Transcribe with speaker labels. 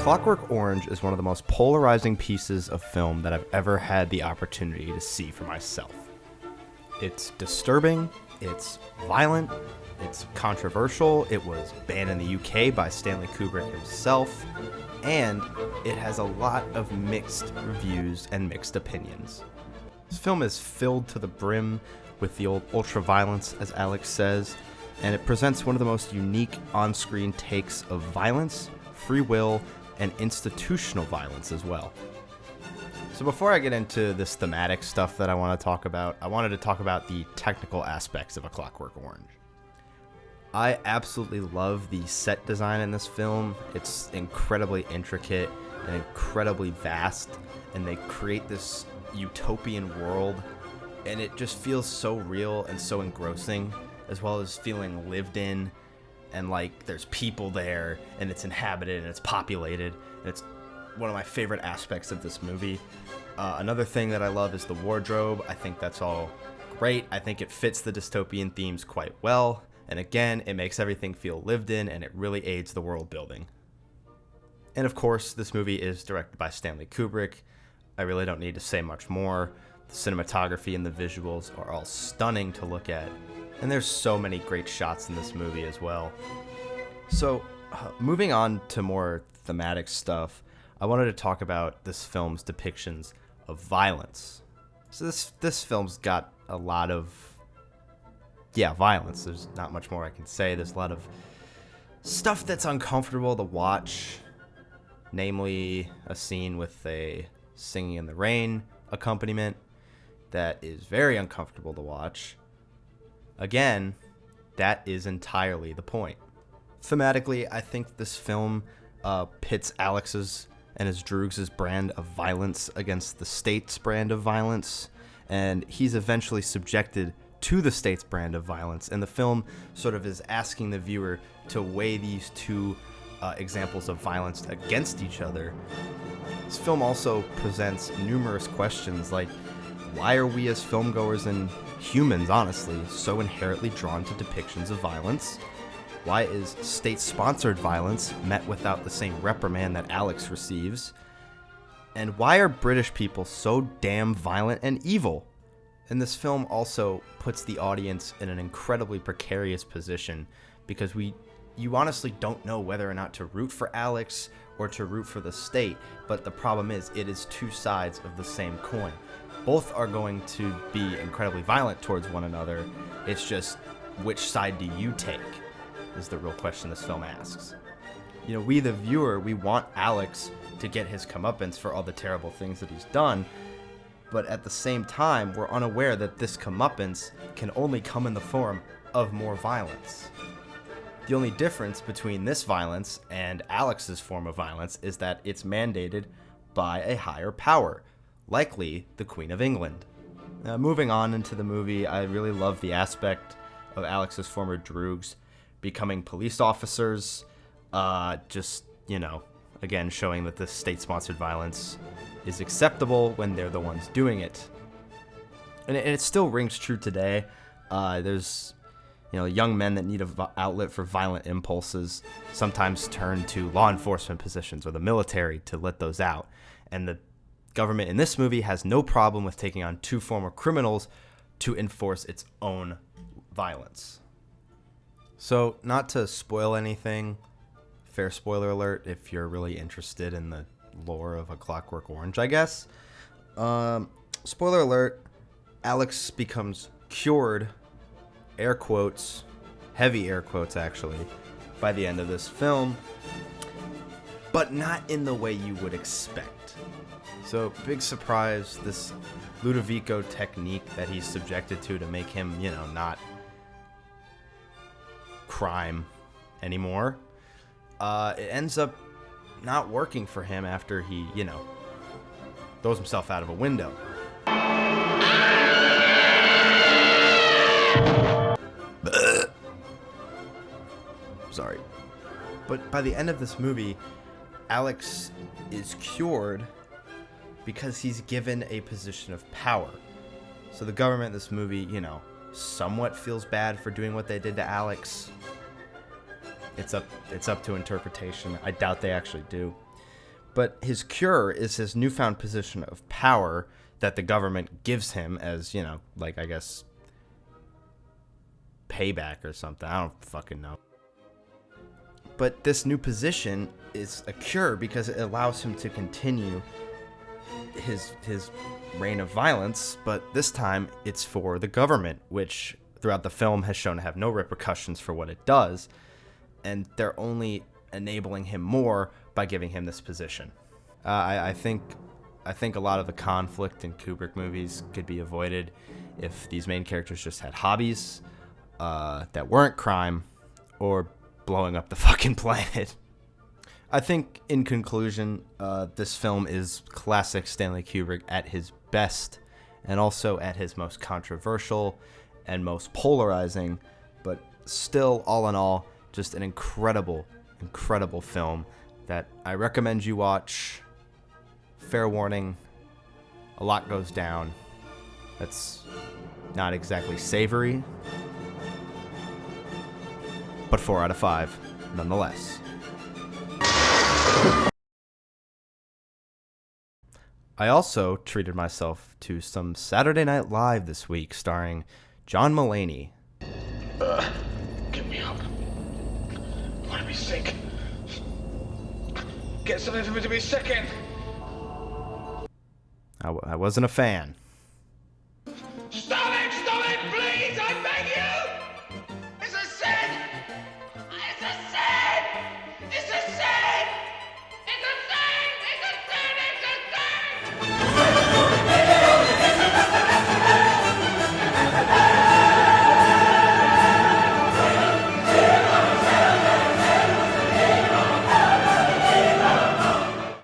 Speaker 1: Clockwork Orange is one of the most polarizing pieces of film that I've ever had the opportunity to see for myself. It's disturbing, it's violent, it's controversial, it was banned in the UK by Stanley Kubrick himself, and it has a lot of mixed reviews and mixed opinions. This film is filled to the brim with the old ultra-violence, as Alex says, and it presents one of the most unique on-screen takes of violence, free will, and institutional violence as well. So before I get into this thematic stuff that I want to talk about, I wanted to talk about the technical aspects of A Clockwork Orange. I absolutely love the set design in this film. It's incredibly intricate and incredibly vast, and they create this utopian world, and it just feels so real and so engrossing, as well as feeling lived in, and like there's people there, and it's inhabited, and it's populated, and it's one of my favorite aspects of this movie. Another thing that I love is the wardrobe. I think that's all great. I think it fits the dystopian themes quite well, and again, it makes everything feel lived in, and it really aids the world building. And of course, this movie is directed by Stanley Kubrick. I really don't need to say much more. The cinematography and the visuals are all stunning to look at, and there's so many great shots in this movie as well. So, moving on to more thematic stuff, I wanted to talk about this film's depictions of violence. So this film's got a lot of, violence. There's not much more I can say. There's a lot of stuff that's uncomfortable to watch, namely a scene with a Singing in the Rain accompaniment that is very uncomfortable to watch. Again, that is entirely the point. Thematically, I think this film pits Alex's and his Droogs' brand of violence against the state's brand of violence, and he's eventually subjected to the state's brand of violence, and the film sort of is asking the viewer to weigh these two examples of violence against each other. This film also presents numerous questions like, why are we as filmgoers and humans, honestly, so inherently drawn to depictions of violence? Why is state-sponsored violence met without the same reprimand that Alex receives? And why are British people so damn violent and evil? And this film also puts the audience in an incredibly precarious position because you honestly don't know whether or not to root for Alex or to root for the state, but the problem is it is two sides of the same coin. Both are going to be incredibly violent towards one another. It's just, which side do you take, is the real question this film asks. You know, we the viewer, we want Alex to get his comeuppance for all the terrible things that he's done, but at the same time, we're unaware that this comeuppance can only come in the form of more violence. The only difference between this violence and Alex's form of violence is that it's mandated by a higher power, likely the Queen of England. Moving on into the movie, I really love the aspect of Alex's former Droogs becoming police officers, again, showing that this state-sponsored violence is acceptable when they're the ones doing it. And it still rings true today. There's young men that need an outlet for violent impulses sometimes turn to law enforcement positions or the military to let those out. And the government in this movie has no problem with taking on two former criminals to enforce its own violence. So, not to spoil anything, fair spoiler alert if you're really interested in the lore of A Clockwork Orange, I guess. Spoiler alert, Alex becomes cured, air quotes, heavy air quotes actually, by the end of this film, but not in the way you would expect. So, big surprise, this Ludovico technique that he's subjected to make him, not crime anymore, it ends up not working for him after he, throws himself out of a window. Sorry. But by the end of this movie, Alex is cured because he's given a position of power. So the government in this movie, somewhat feels bad for doing what they did to Alex. It's up to interpretation. I doubt they actually do. But his cure is his newfound position of power that the government gives him as, you know, like, I guess, payback or something. I don't fucking know. But this new position is a cure because it allows him to continue his reign of violence, but this time it's for the government, which throughout the film has shown to have no repercussions for what it does, and they're only enabling him more by giving him this position. I think a lot of the conflict in Kubrick movies could be avoided if these main characters just had hobbies that weren't crime or blowing up the fucking planet. I think, in conclusion, this film is classic Stanley Kubrick at his best, and also at his most controversial and most polarizing, but still, all in all, just an incredible, incredible film that I recommend you watch. Fair warning, a lot goes down. That's not exactly savory, but 4 out of 5, nonetheless. I also treated myself to some Saturday Night Live this week, starring John Mulaney.
Speaker 2: Get me up. I want to be sick. Get something for me to be sick in.
Speaker 1: I wasn't a fan.
Speaker 2: Stop it, please, I beg you!